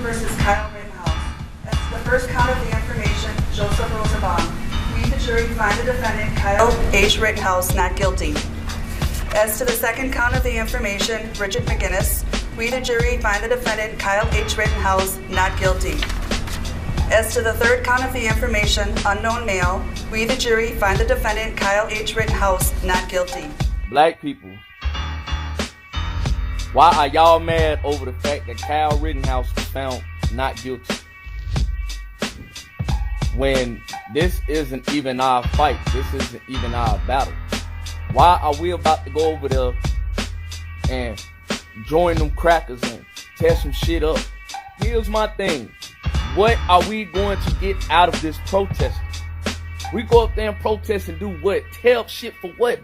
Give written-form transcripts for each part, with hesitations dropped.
versus Kyle Rittenhouse. As to the first count of the information, Joseph Rosenbaum. We, the jury, find the defendant, Kyle H. Rittenhouse, not guilty. As to the second count of the information, Richard McGinnis. We, the jury, find the defendant, Kyle H. Rittenhouse, not guilty. As to the third count of the information, unknown male, we, the jury, find the defendant, Kyle H. Rittenhouse, not guilty. Black people, why are y'all mad over the fact that Kyle Rittenhouse was found not guilty? When this isn't even our fight, this isn't even our battle. Why are we about to go over there and join them crackers and tear some shit up? Here's my thing. What are we going to get out of this protest? We go up there and protest and do what? Tear up shit for what?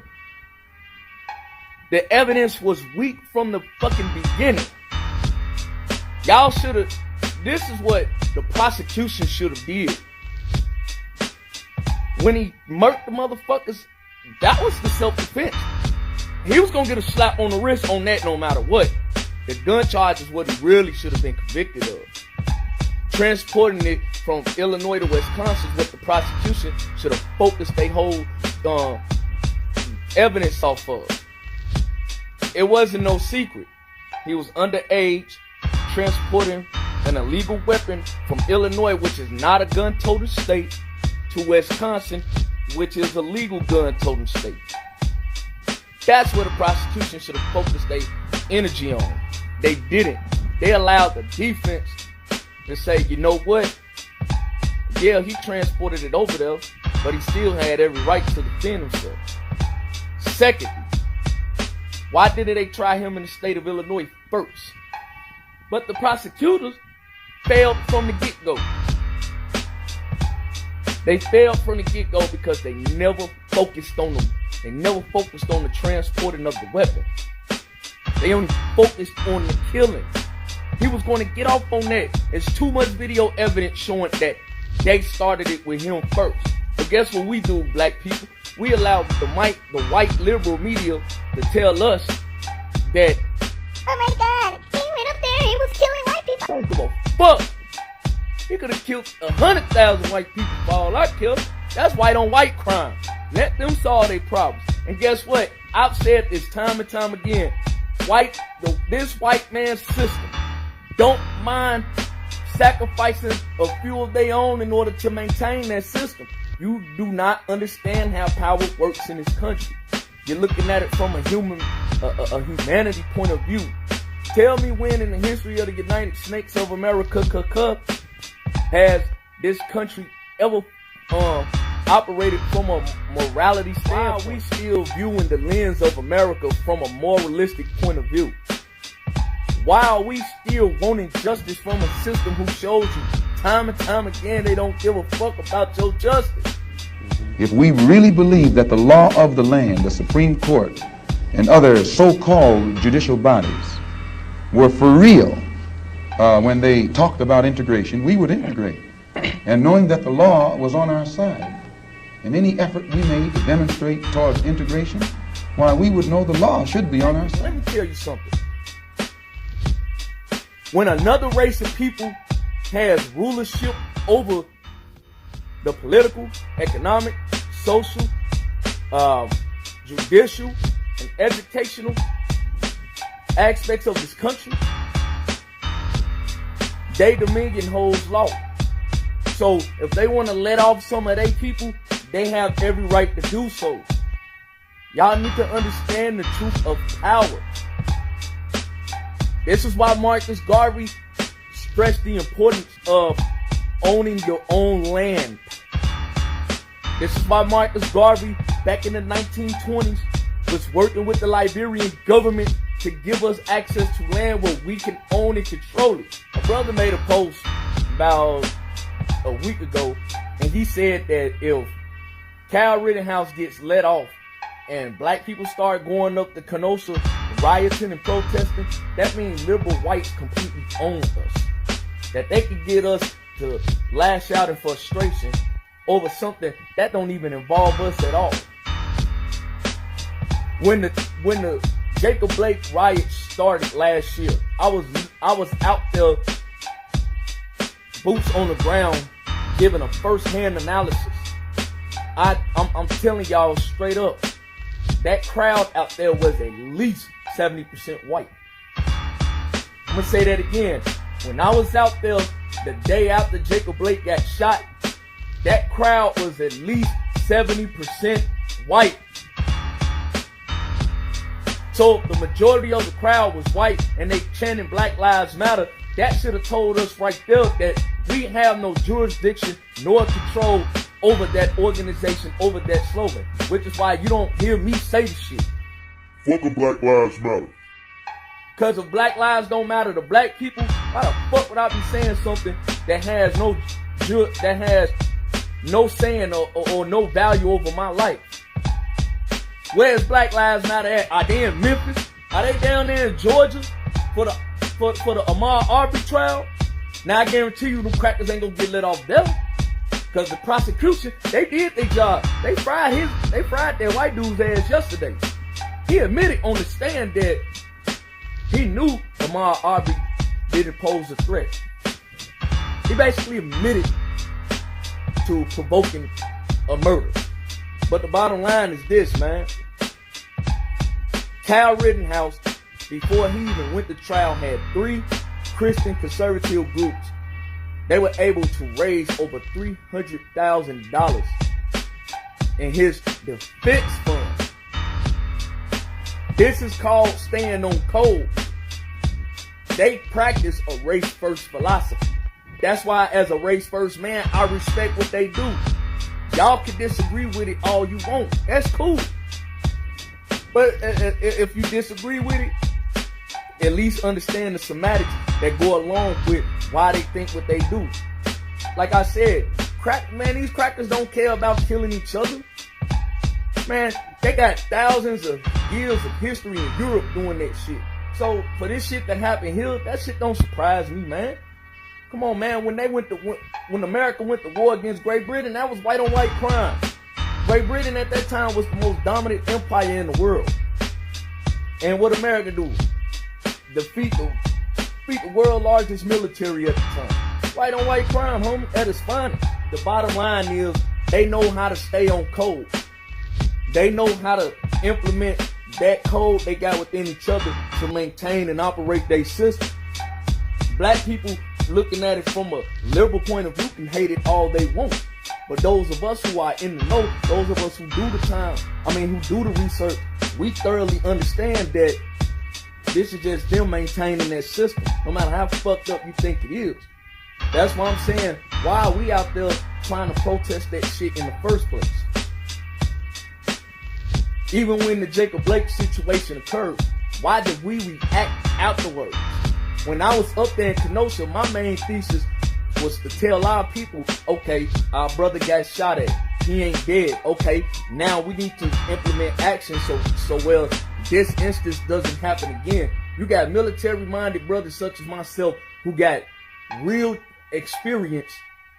The evidence was weak from the fucking beginning. Y'all should have, this is what the prosecution should have did. When he murked the motherfuckers, that was the self-defense. He was gonna get a slap on the wrist on that no matter what. The gun charge is what he really should have been convicted of. Transporting it from Illinois to Wisconsin is what the prosecution should have focused their whole evidence off of. It wasn't no secret. He was underage, transporting an illegal weapon from Illinois, which is not a gun-toting state, to Wisconsin, which is a legal gun-toting state. That's where the prosecution should have focused their energy on. They didn't. They allowed the defense to say, you know what? Yeah, he transported it over there, but he still had every right to defend himself. Secondly, why didn't they try him in the state of Illinois first? But the prosecutors failed from the get-go. They failed from the get-go because they never focused on them. They never focused on the transporting of the weapon. They only focused on the killing. He was going to get off on that. There's too much video evidence showing that they started it with him first. But guess what we do, black people? We allow the white liberal media to tell us that, oh my God, he went up there, he was killing white people. Don't give a fuck. He could have killed 100,000 white people for all I killed. That's white on white crime. Let them solve their problems. And guess what? I've said this time and time again. This white man's system don't mind sacrificing a few of their own in order to maintain that system. You do not understand how power works in this country. You're looking at it from a humanity point of view. Tell me when in the history of the United Snakes of America has this country ever operated from a morality standpoint? Why are we still viewing the lens of America from a moralistic point of view? Why are we still wanting justice from a system who shows you time and time again they don't give a fuck about your justice? If we really believe that the law of the land, the Supreme Court, and other so-called judicial bodies were for real when they talked about integration, we would integrate. And knowing that the law was on our side, and any effort we made to demonstrate towards integration, why, we would know the law should be on our side. Let me tell you something. When another race of people has rulership over the political, economic, social, judicial, and educational aspects of this country, their dominion holds law. So if they want to let off some of their people, they have every right to do so. Y'all need to understand the truth of power. This is why Marcus Garvey stressed the importance of owning your own land. This is why Marcus Garvey, back in the 1920s, was working with the Liberian government to give us access to land where we can own and control it. A brother made a post about a week ago, and he said that if Kyle Rittenhouse gets let off and black people start going up to Kenosha rioting and protesting, that means liberal whites completely own us. That they could get us to lash out in frustration over something that don't even involve us at all. When the Jacob Blake riot started last year, I was out there boots on the ground, giving a first-hand analysis. I'm telling y'all straight up, that crowd out there was at least 70% white. I'm gonna say that again. When I was out there the day after Jacob Blake got shot, that crowd was at least 70% white. So the majority of the crowd was white and they chanting Black Lives Matter. That should have told us right there that we have no jurisdiction nor control over that organization, over that slogan. Which is why you don't hear me say the shit. Fuck a Black Lives Matter. Cause if Black Lives don't matter to black people, why the fuck would I be saying something that has no saying or no value over my life? Where's Black Lives Matter at? Are they in Memphis? Are they down there in Georgia for the Ahmaud Arbery trial? Now I guarantee you them crackers ain't gonna get let off there. Cause the prosecution, they did their job. They fried that white dude's ass yesterday. He admitted on the stand that he knew Ahmaud Arbery didn't pose a threat. He basically admitted to provoking a murder. But the bottom line is this, man. Kyle Rittenhouse, before he even went to trial, had 3 Christian conservative groups. They were able to raise over $300,000 in his defense fund. This is called staying on code. They practice a race-first philosophy. That's why, as a race-first man, I respect what they do. Y'all can disagree with it all you want. That's cool. But if you disagree with it, at least understand the semantics that go along with why they think what they do. Like I said, these crackers don't care about killing each other. Man, they got thousands of years of history in Europe doing that shit. So for this shit that happened here, that shit don't surprise me, man. Come on, man. When America went to war against Great Britain, that was white on white crime. Great Britain at that time was the most dominant empire in the world. And what America do? Defeat the world's largest military at the time. White on white crime, homie, at its finest. The bottom line is they know how to stay on code. They know how to implement that code they got within each other to maintain and operate their system. Black people looking at it from a liberal point of view can hate it all they want. But those of us who are in the know, those of us who do who do the research, we thoroughly understand that this is just them maintaining that system, no matter how fucked up you think it is. That's why I'm saying, why are we out there trying to protest that shit in the first place? Even when the Jacob Blake situation occurred, why did we react afterwards? When I was up there in Kenosha, my main thesis was to tell our people, okay, our brother got shot at. He ain't dead. Okay, now we need to implement action so well this instance doesn't happen again. You got military-minded brothers such as myself who got real experience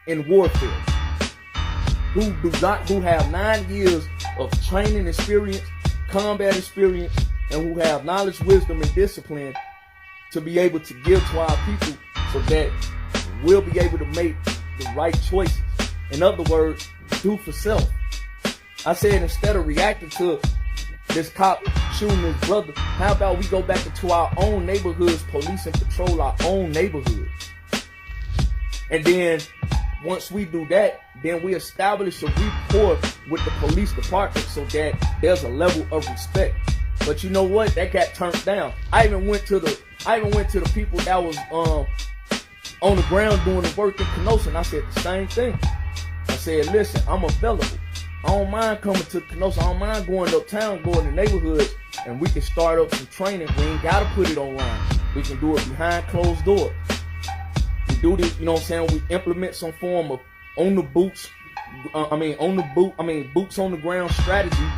in warfare, who have 9 years of training experience, combat experience, and who have knowledge, wisdom, and discipline to be able to give to our people so that we'll be able to make the right choices. In other words, do for self. I said, instead of reacting to this cop shooting his brother, how about we go back into our own neighborhoods, police and patrol our own neighborhoods? And then once we do that, then we establish a rapport with the police department so that there's a level of respect. But you know what? That got turned down. I even went to the people that was on the ground doing the work in Kenosha, and I said the same thing. I said, listen, I'm available. I don't mind coming to Kenosha. I don't mind going uptown, going to neighborhoods, and we can start up some training. We ain't got to put it online. We can do it behind closed doors. We do this, you know what I'm saying? We implement some form of boots on the ground strategy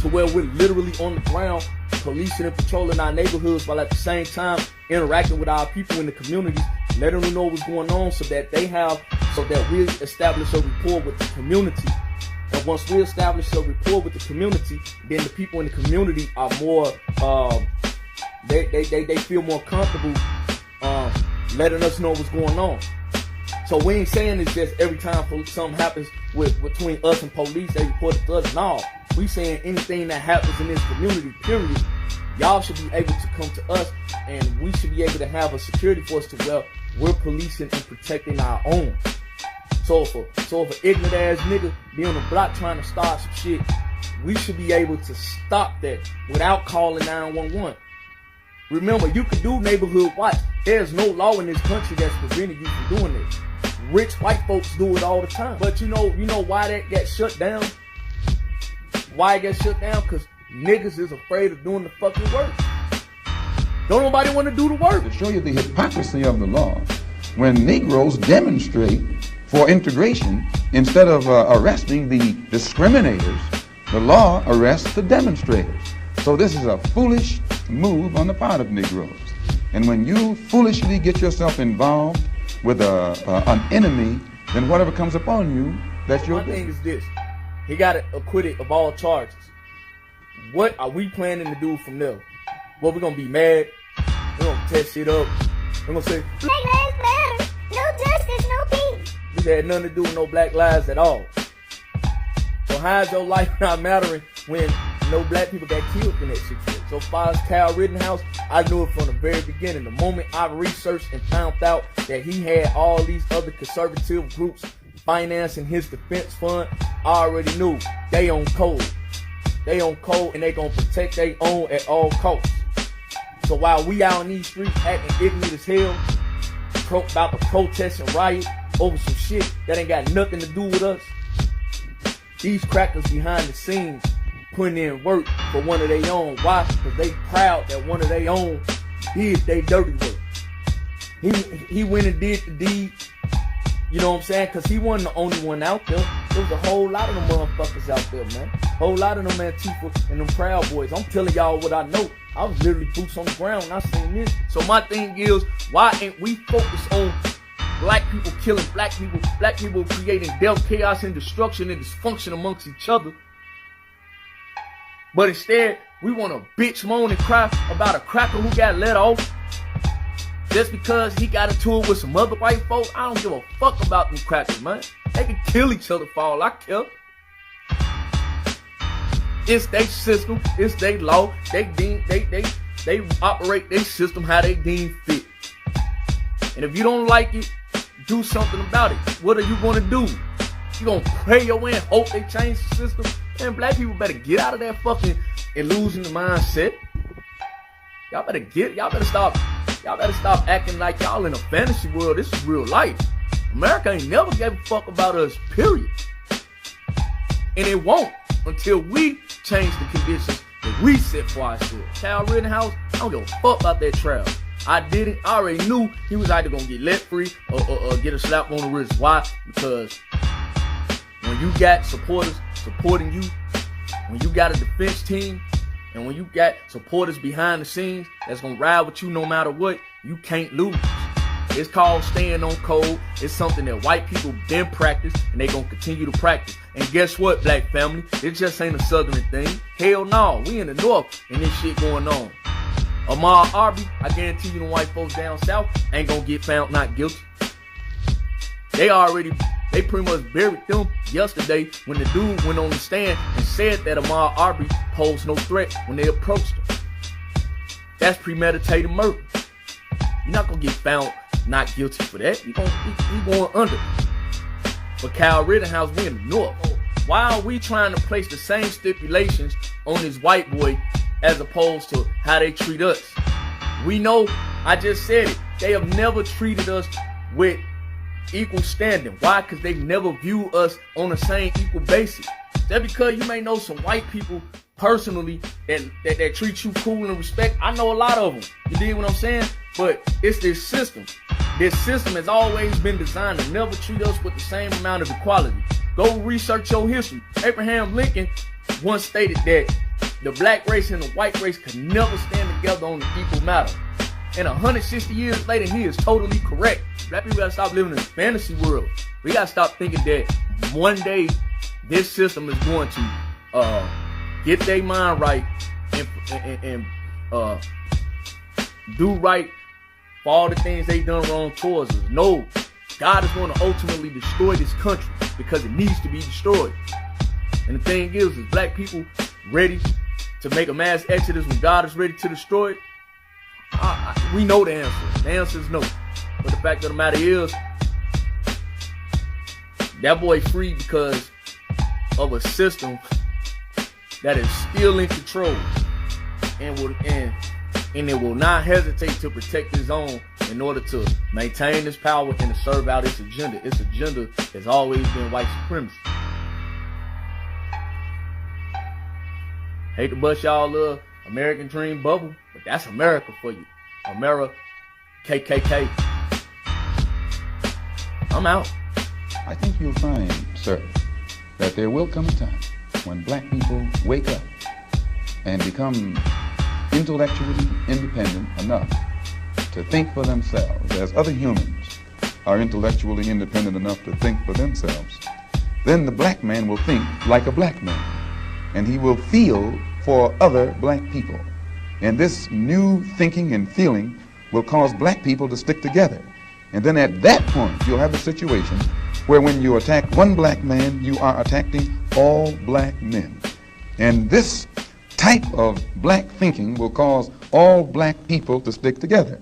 to where we're literally on the ground policing and patrolling our neighborhoods while at the same time interacting with our people in the communities, letting them know what's going on so that we establish a rapport with the community. And once we establish a rapport with the community, then the people in the community are more, they feel more comfortable letting us know what's going on. So we ain't saying it's just every time something happens between us and police, they report it to us. No, we saying anything that happens in this community, period, y'all should be able to come to us, and we should be able to have a security force to where we're policing and protecting our own. So if an ignorant ass nigga be on the block trying to start some shit, we should be able to stop that without calling 911. Remember, you can do neighborhood watch. There's no law in this country that's preventing you from doing it. Rich white folks do it all the time. But you know why that got shut down? Why it got shut down? Because niggas is afraid of doing the fucking work. Don't nobody want to do the work. To show you the hypocrisy of the law, when Negroes demonstrate for integration, instead of arresting the discriminators, the law arrests the demonstrators. So this is a foolish move on the part of Negroes. And when you foolishly get yourself involved with an enemy, then whatever comes upon you, that's your business. My thing is this. He got acquitted of all charges. What are we planning to do from there? Well, we're going to be mad. We're going to test shit up. We're going to say, Black lives matter. No justice, no peace. This had nothing to do with no black lives at all. So how is your life not mattering when no black people got killed in that situation? So far as Kyle Rittenhouse, I knew it from the very beginning. The moment I researched and found out that he had all these other conservative groups financing his defense fund, I already knew they on code. They on code and they gonna protect their own at all costs. So while we out in these streets acting ignorant as hell, about to protest and riot over some shit that ain't got nothing to do with us, these crackers behind the scenes putting in work for one of their own. Why? Because they proud that one of their own did they dirty work. He went and did the deed. You know what I'm saying? Because he wasn't the only one out there. There was a whole lot of them motherfuckers out there, man. Whole lot of them Antifa and them Proud Boys. I'm telling y'all what I know. I was literally boots on the ground when I seen this. So my thing is, why ain't we focused on black people killing black people creating death, chaos, and destruction and dysfunction amongst each other? But instead, we want to bitch, moan, and cry about a cracker who got let off just because he got into it with some other white folks. I don't give a fuck about them crackers, man. They can kill each other for all I care. It's their system. It's their law. They operate their system how they deem fit. And if you don't like it, do something about it. What are you gonna do? You gonna pray your way and hope they change the system? Man, black people better get out of that fucking illusion mindset. Y'all better stop acting like y'all in a fantasy world. This is real life. America ain't never gave a fuck about us, period. And it won't until we change the conditions that we set for ourselves. Kyle Rittenhouse, I don't give a fuck about that trial. I already knew he was either gonna get let free or get a slap on the wrist. Why? Because when you got supporters supporting you, when you got a defense team, and when you got supporters behind the scenes that's gonna ride with you no matter what, you can't lose. It's called staying on code. It's something that white people been practiced and they gonna continue to practice. And guess what, black family? It just ain't a southern thing. Hell no, we in the north and this shit going on. Ahmaud Arbery, I guarantee you the white folks down south ain't gonna get found not guilty. They pretty much buried them yesterday when the dude went on the stand and said that Ahmaud Arbery posed no threat when they approached him. That's premeditated murder. You're not gonna get found not guilty for that. You going under. But Kyle Rittenhouse, we in the north. Why are we trying to place the same stipulations on this white boy as opposed to how they treat us? We know, I just said it, they have never treated us with equal standing. Why? Because they've never viewed us on the same equal basis. Just because you may know some white people personally that treat you cool and respect, I know a lot of them. You dig what I'm saying? But it's this system. This system has always been designed to never treat us with the same amount of equality. Go research your history. Abraham Lincoln once stated that the black race and the white race could never stand together on an equal matter. And 160 years later, he is totally correct. Black people gotta stop living in a fantasy world. We gotta stop thinking that one day this system is going to get their mind right and do right for all the things they done wrong towards us. No, God is going to ultimately destroy this country because it needs to be destroyed. And the thing is black people ready to make a mass exodus when God is ready to destroy it? We know the answer. The answer is no. But the fact of the matter is, that boy free because of a system that is still in control and it will not hesitate to protect his own in order to maintain his power and to serve out its agenda. Its agenda has always been white supremacy. Hate to bust y'all little American dream bubble, but that's America for you. America, KKK. I'm out. I think you'll find, sir, that there will come a time when black people wake up and become intellectually independent enough to think for themselves, as other humans are intellectually independent enough to think for themselves. Then the black man will think like a black man, and he will feel for other black people. And this new thinking and feeling will cause black people to stick together. And then at that point, you'll have a situation where when you attack one black man, you are attacking all black men. And this type of black thinking will cause all black people to stick together.